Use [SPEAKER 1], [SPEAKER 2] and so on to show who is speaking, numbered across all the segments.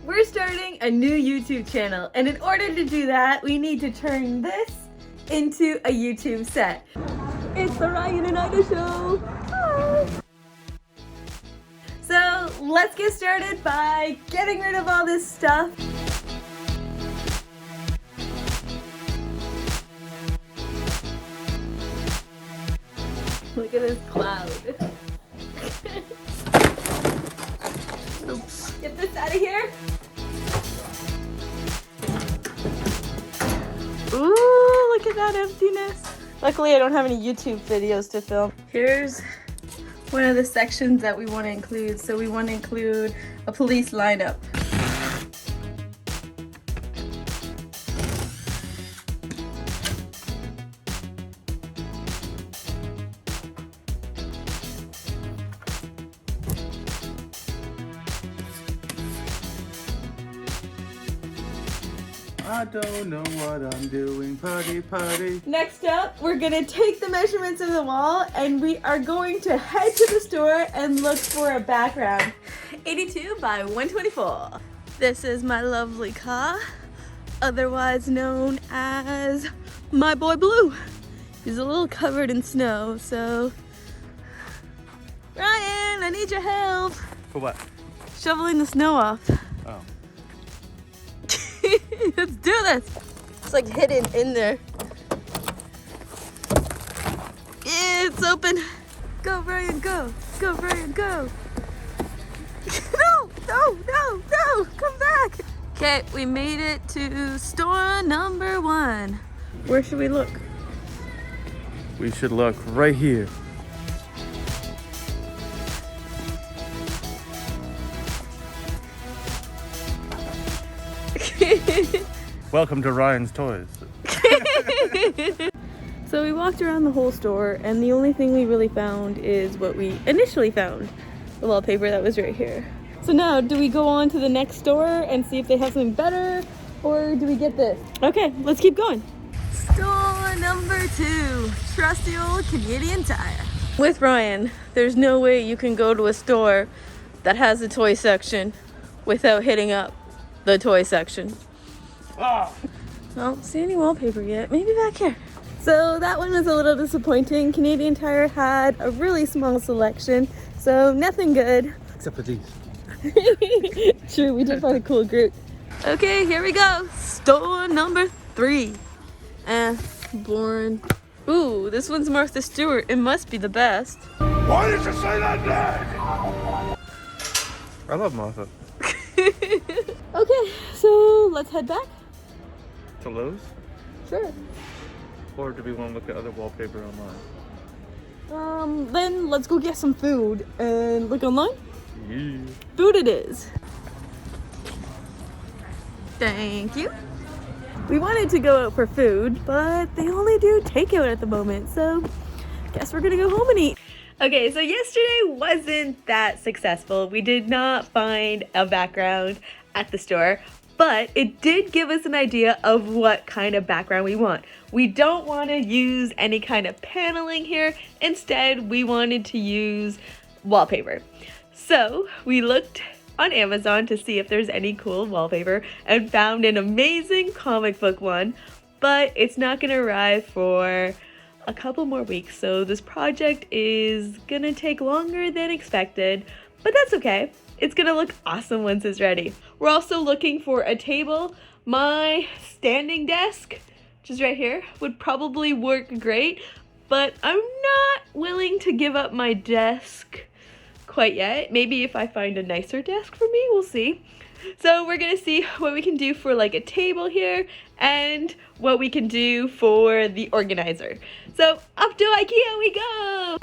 [SPEAKER 1] We're starting a new YouTube channel, and in order to do that, we need to turn this into a YouTube set. It's the Ryan and Ida Show! Hi. So let's get started by getting rid of all this stuff. Look at this cloud. Oops. Get this out of here. Ooh, look at that emptiness. Luckily, I don't have any YouTube videos to film. Here's one of the sections that we want to include. So we want to include a police lineup.
[SPEAKER 2] I don't know what I'm doing, putty.
[SPEAKER 1] Next up, we're gonna take the measurements of the wall and we are going to head to the store and look for a background. 82 by 124. This is my lovely car, otherwise known as my boy Blue. He's a little covered in snow, so Ryan, I need your help.
[SPEAKER 2] For what?
[SPEAKER 1] Shoveling the snow off.
[SPEAKER 2] Oh.
[SPEAKER 1] Let's do this. It's like hidden in there. It's open. Go, Ryan, go. Go, Ryan, go. No, come back. Okay, we made it to store number 1. Where should we look?
[SPEAKER 2] We should look right here. Welcome to Ryan's Toys.
[SPEAKER 1] So we walked around the whole store and the only thing we really found is what we initially found. The wallpaper that was right here. So now, do we go on to the next store and see if they have something better, or do we get this? Okay, let's keep going. Store number 2, trusty old Canadian Tire. With Ryan, there's no way you can go to a store that has a toy section without hitting up the toy section. I don't see any wallpaper yet. Maybe back here. So that one was a little disappointing. Canadian Tire had a really small selection, so nothing good.
[SPEAKER 2] Except for these.
[SPEAKER 1] True, we did find a cool group. Okay, here we go. Store number 3. Boring. Ooh, this one's Martha Stewart. It must be the best.
[SPEAKER 2] Why did you say that name? I love Martha.
[SPEAKER 1] Okay, so let's head back.
[SPEAKER 2] To Lowe's?
[SPEAKER 1] Sure.
[SPEAKER 2] Or do we want to look at other wallpaper online?
[SPEAKER 1] Then let's go get some food and look online.
[SPEAKER 2] Yeah.
[SPEAKER 1] Food it is. Thank you. We wanted to go out for food, but they only do takeout at the moment, so guess we're gonna go home and eat. Okay, so yesterday wasn't that successful. We did not find a background at the store, but it did give us an idea of what kind of background we want. We don't want to use any kind of paneling here. Instead, we wanted to use wallpaper. So we looked on Amazon to see if there's any cool wallpaper and found an amazing comic book one, but it's not gonna arrive for a couple more weeks. So this project is gonna take longer than expected, but that's okay. It's gonna look awesome once it's ready. We're also looking for a table. My standing desk, which is right here, would probably work great, but I'm not willing to give up my desk quite yet. Maybe if I find a nicer desk for me, we'll see. So we're gonna see what we can do for like a table here and what we can do for the organizer. So up to IKEA we go!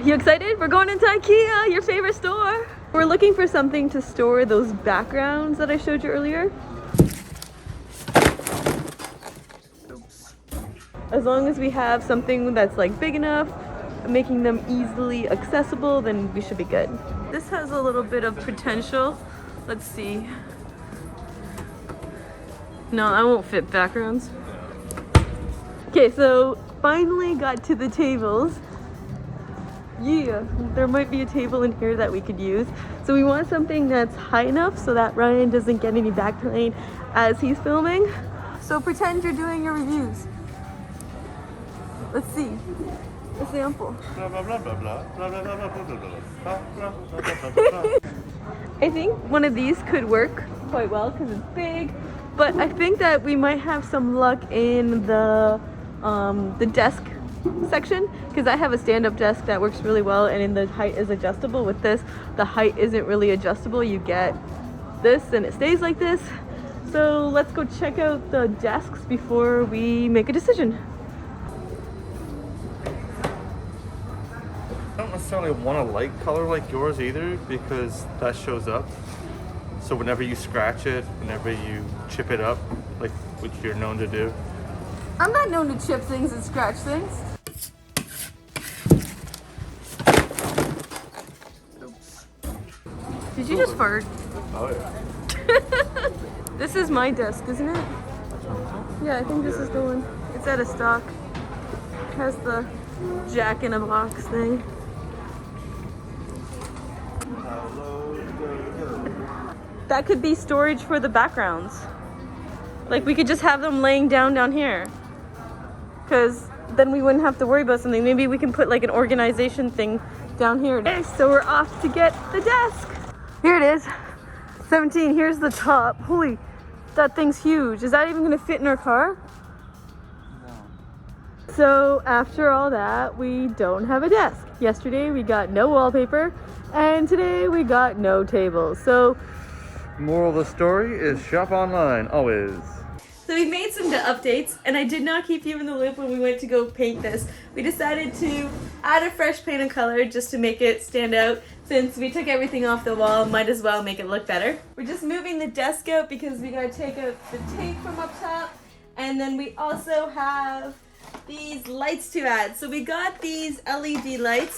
[SPEAKER 1] You excited? We're going into IKEA, your favorite store. We're looking for something to store those backgrounds that I showed you earlier. As long as we have something that's like big enough, making them easily accessible, then we should be good. This has a little bit of potential. Let's see. No, I won't fit backgrounds. Okay, so finally got to the tables. Yeah, there might be a table in here that we could use. So we want something that's high enough so that Ryan doesn't get any back pain as he's filming. So pretend you're doing your reviews. Let's see. A sample. I think one of these could work quite well because it's big, but I think that we might have some luck in the desk section, because I have a stand-up desk that works really well, and in the height is adjustable. With this, the height isn't really adjustable. You get this and it stays like this. So let's go check out the desks before we make a decision.
[SPEAKER 2] I don't necessarily want a light color like yours either, because that shows up. So whenever you scratch it, whenever you chip it up, like which you're known to do.
[SPEAKER 1] I'm not known to chip things and scratch things. Oops. Did you just fart?
[SPEAKER 2] Oh yeah.
[SPEAKER 1] This is my desk, isn't it? Yeah, I think this is the one. It's out of stock. It has the Jack in a Box thing. That could be storage for the backgrounds. Like we could just have them laying down here. Because then we wouldn't have to worry about something. Maybe we can put like an organization thing down here. Okay, so we're off to get the desk. Here it is. 17, here's the top. Holy, that thing's huge. Is that even gonna fit in our car? No. So after all that, we don't have a desk. Yesterday we got no wallpaper, and today we got no table. So
[SPEAKER 2] Moral of the story is shop online, always.
[SPEAKER 1] So we made some updates, and I did not keep you in the loop when we went to go paint this. We decided to add a fresh paint of color just to make it stand out. Since we took everything off the wall, might as well make it look better. We're just moving the desk out because we gotta take out the tape from up top. And then we also have these lights to add. So we got these LED lights.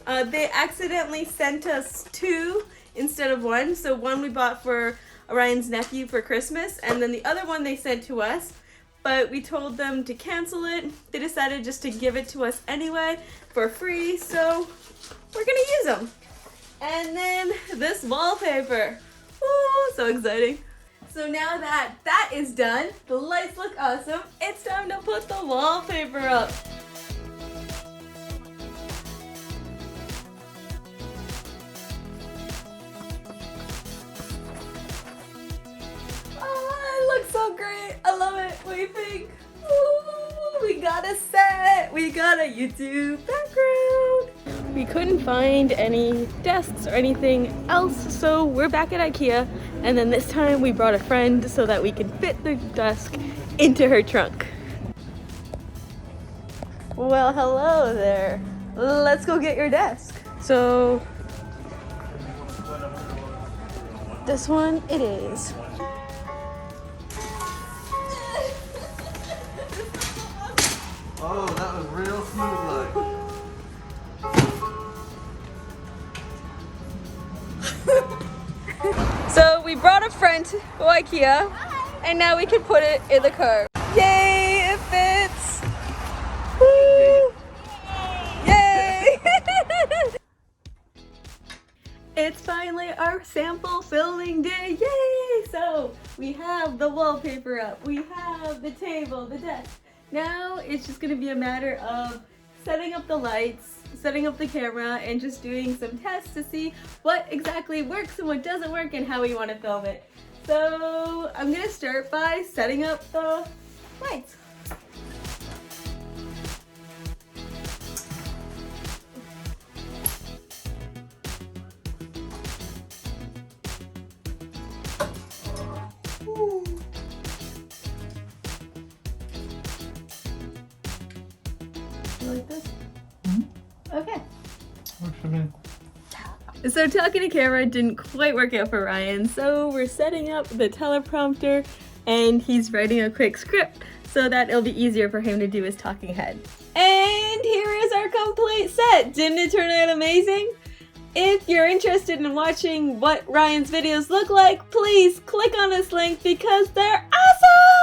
[SPEAKER 1] They accidentally sent us 2 instead of 1. So one we bought for Ryan's nephew for Christmas, and then the other one they sent to us, but we told them to cancel it. They decided just to give it to us anyway for free, so we're gonna use them. And then this wallpaper. Ooh, so exciting. So now that that is done, the lights look awesome, it's time to put the wallpaper up. Looks so great. I love it. What do you think? Ooh, we got a set. We got a YouTube background. We couldn't find any desks or anything else, so we're back at IKEA. And then this time we brought a friend so that we can fit the desk into her trunk. Well, hello there. Let's go get your desk. So this one it is.
[SPEAKER 2] Oh, that was real smooth like.
[SPEAKER 1] So we brought a friend to IKEA, and now we can put it in the car. Yay, it fits! Woo! Yay! It's finally our sample filming day, yay! So we have the wallpaper up, we have the table, the desk. Now it's just gonna be a matter of setting up the lights, setting up the camera, and just doing some tests to see what exactly works and what doesn't work and how we want to film it. So I'm gonna start by setting up the lights. Like this? Okay.
[SPEAKER 2] Works for me.
[SPEAKER 1] So talking to camera didn't quite work out for Ryan, so we're setting up the teleprompter and he's writing a quick script so that it'll be easier for him to do his talking head. And here is our complete set. Didn't it turn out amazing? If you're interested in watching what Ryan's videos look like, please click on this link because they're awesome!